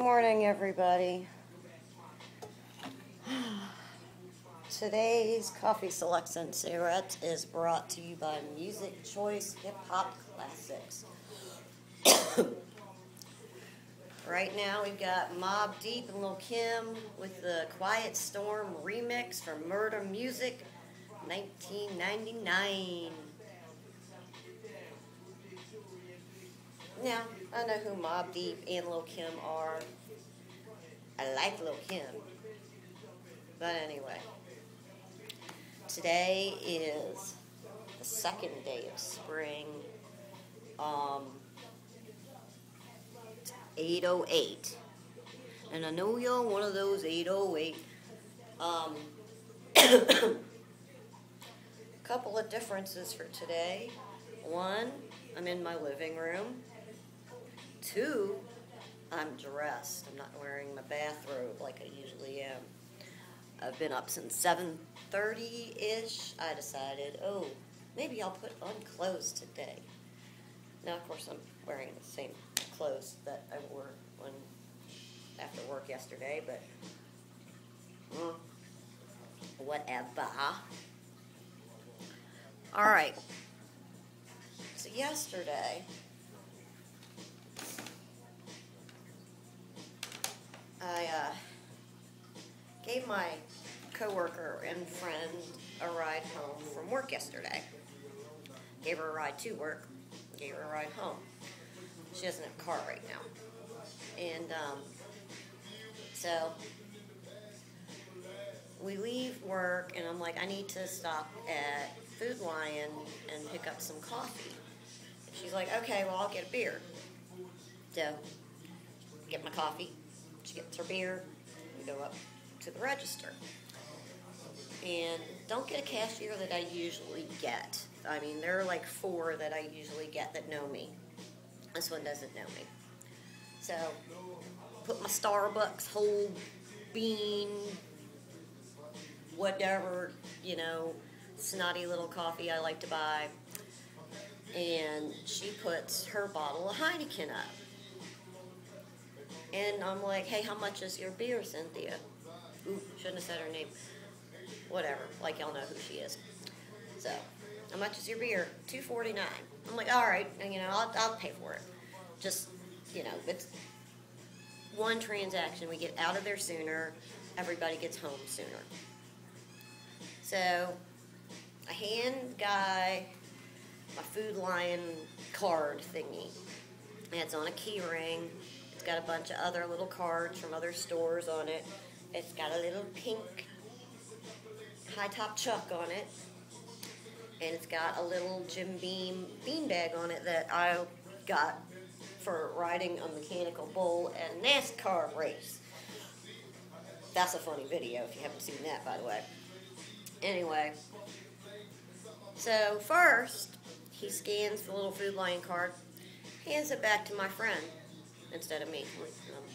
Morning, everybody. Today's Coffee Selection Cigarette is brought to you by Music Choice Hip Hop Classics. Right now we've got Mobb Deep and Lil Kim with the Quiet Storm remix from Murder Music 1999. Now, I know who Mobb Deep and Lil Kim are. I like Lil Kim. But anyway, today is the second day of spring, 8:08. And I know you're one of those 8:08. Couple of differences for today. One, I'm in my living room. Two, I'm dressed. I'm not wearing my bathrobe like I usually am. I've been up since 7:30-ish. I decided, maybe I'll put on clothes today. Now, of course, I'm wearing the same clothes that I wore after work yesterday, but whatever. All right. So yesterday, I gave my coworker and friend a ride home from work yesterday. Gave her a ride to work, gave her a ride home. She doesn't have a car right now. And so we leave work, and I'm like, I need to stop at Food Lion and pick up some coffee. And she's like, okay, well, I'll get a beer. So, get my coffee. She gets her beer. We go up to the register. And don't get a cashier that I usually get. I mean, there are like 4 that I usually get that know me. This one doesn't know me. So, put my Starbucks whole bean, whatever, snotty little coffee I like to buy. And she puts her bottle of Heineken up. And I'm like, hey, how much is your beer, Cynthia? Ooh, shouldn't have said her name. Whatever, like y'all know who she is. So, how much is your beer? $2.49. I'm like, all right, I'll pay for it. Just, it's one transaction. We get out of there sooner. Everybody gets home sooner. So, I hand the guy my Food Lion card thingy. And it's on a key ring. It's got a bunch of other little cards from other stores on it. It's got a little pink high-top Chuck on it. And it's got a little Jim Beam beanbag on it that I got for riding a mechanical bull at a NASCAR race. That's a funny video if you haven't seen that, by the way. Anyway, so first, he scans the little Food Lion card, hands it back to my friend instead of me.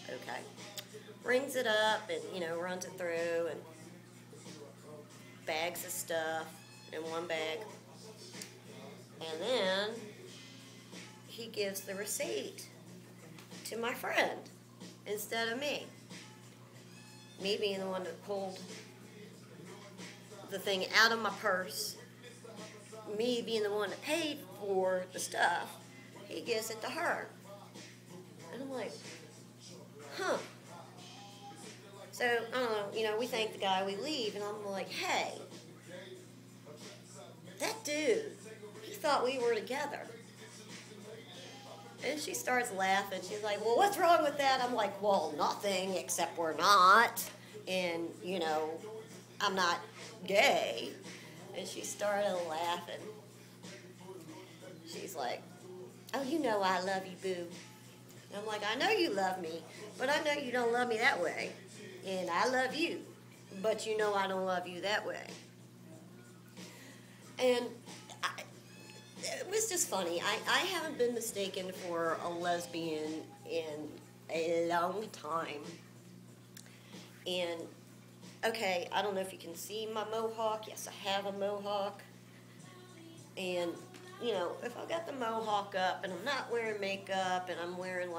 Okay. Rings it up and, runs it through and bags of stuff in one bag. And then he gives the receipt to my friend instead of me. Me being the one that pulled the thing out of my purse, me being the one that paid for the stuff, he gives it to her. And I'm like, huh. So, I don't know, we thank the guy, we leave, and I'm like, hey, that dude, he thought we were together. And she starts laughing. She's like, well, what's wrong with that? I'm like, well, nothing, except we're not. And, I'm not gay. And she started laughing. She's like, oh, I love you, boo. And I'm like, I know you love me, but I know you don't love me that way. And I love you, but I don't love you that way. And it was just funny. I haven't been mistaken for a lesbian in a long time. And, okay, I don't know if you can see my mohawk. Yes, I have a mohawk. And, if I got the mohawk up and I'm not wearing makeup and I'm wearing,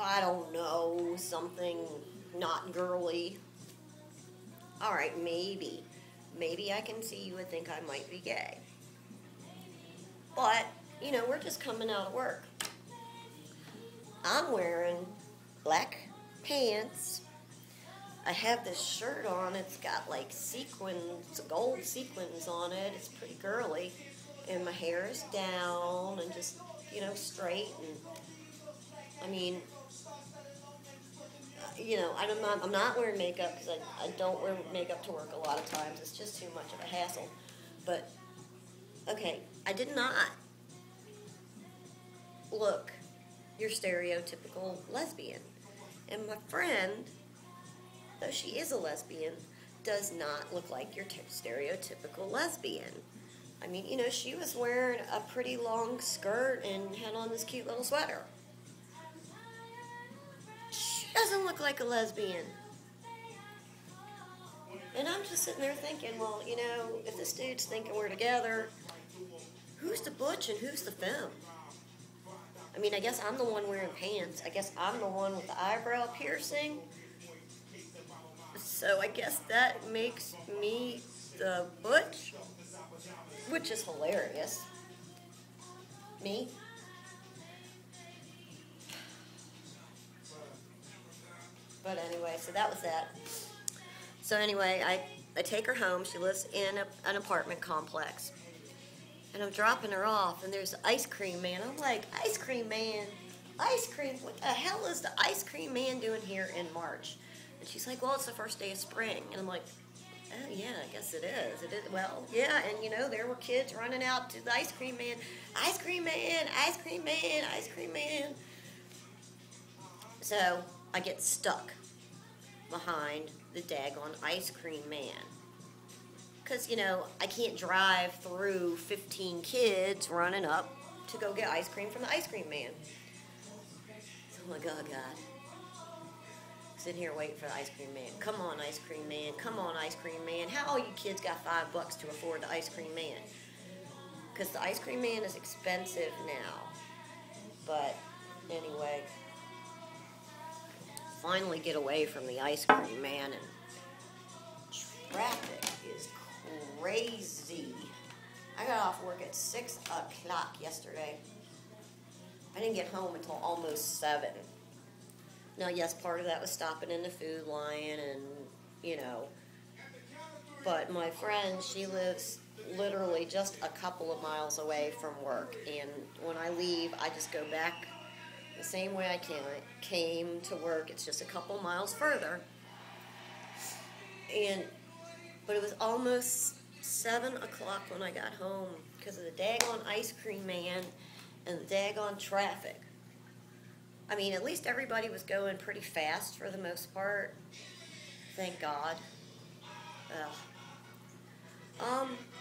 I don't know, something not girly. Alright, maybe. Maybe I can see you would think I might be gay. But, you know, we're just coming out of work. I'm wearing black pants. I have this shirt on. It's got like sequins, gold sequins on it. It's pretty girly. And my hair is down and just, you know, straight. And I mean, you know, I'm not wearing makeup because I don't wear makeup to work a lot of times. It's just too much of a hassle. But, okay, I did not look your stereotypical lesbian. And my friend, though she is a lesbian, does not look like your stereotypical lesbian. I mean, you know, she was wearing a pretty long skirt and had on this cute little sweater. She doesn't look like a lesbian. And I'm just sitting there thinking, well, you know, if this dude's thinking we're together, who's the butch and who's the femme? I mean, I guess I'm the one wearing pants. I guess I'm the one with the eyebrow piercing. So I guess that makes me the butch, which is hilarious. Me? But anyway, so that was that. So anyway, I take her home. She lives in an apartment complex. And I'm dropping her off, and there's the ice cream man. I'm like, ice cream man? Ice cream? What the hell is the ice cream man doing here in March? And she's like, well, it's the first day of spring. And I'm like, oh, yeah, I guess it is. It is. Well, yeah, and, you know, there were kids running out to the ice cream man. Ice cream man, ice cream man, ice cream man. So I get stuck behind the daggone ice cream man. Because, you know, I can't drive through 15 kids running up to go get ice cream from the ice cream man. So I'm like, oh, God. Sitting here waiting for the ice cream man. Come on, ice cream man. Come on, ice cream man. How all you kids got $5 to afford the ice cream man? Because the ice cream man is expensive now. But, anyway. Finally get away from the ice cream man, and traffic is crazy. I got off work at 6 o'clock yesterday. I didn't get home until almost 7. Now, yes, part of that was stopping in the Food Lion and, you know, but my friend, she lives literally just a couple of miles away from work, and when I leave, I just go back the same way I came to work. It's just a couple miles further. But it was almost 7 o'clock when I got home because of the daggone ice cream man and the daggone traffic. I mean, at least everybody was going pretty fast for the most part. Thank God.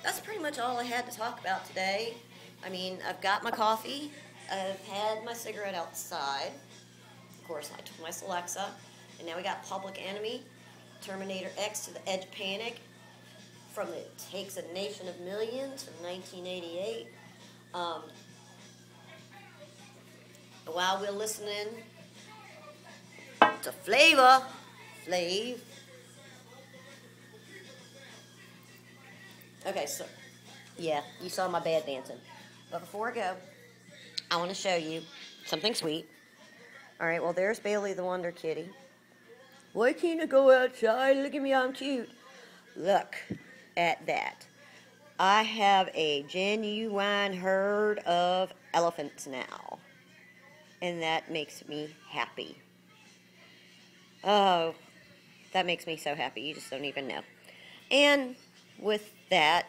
That's pretty much all I had to talk about today. I mean, I've got my coffee. I've had my cigarette outside. Of course, I took my Celexa. And now we got Public Enemy, Terminator X to the Edge of Panic, from It Takes a Nation of Millions from 1988. While we're listening to Flav. Okay, so, yeah, you saw my bad dancing. But before I go, I want to show you something sweet. Alright, well, there's Bailey the Wonder Kitty. Why can't I go outside? Look at me, I'm cute. Look at that. I have a genuine herd of elephants now. And that makes me happy. Oh, that makes me so happy. You just don't even know. And with that,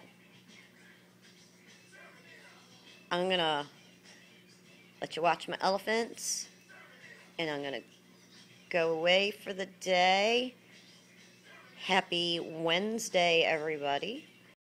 I'm going to let you watch my elephants. And I'm going to go away for the day. Happy Wednesday, everybody.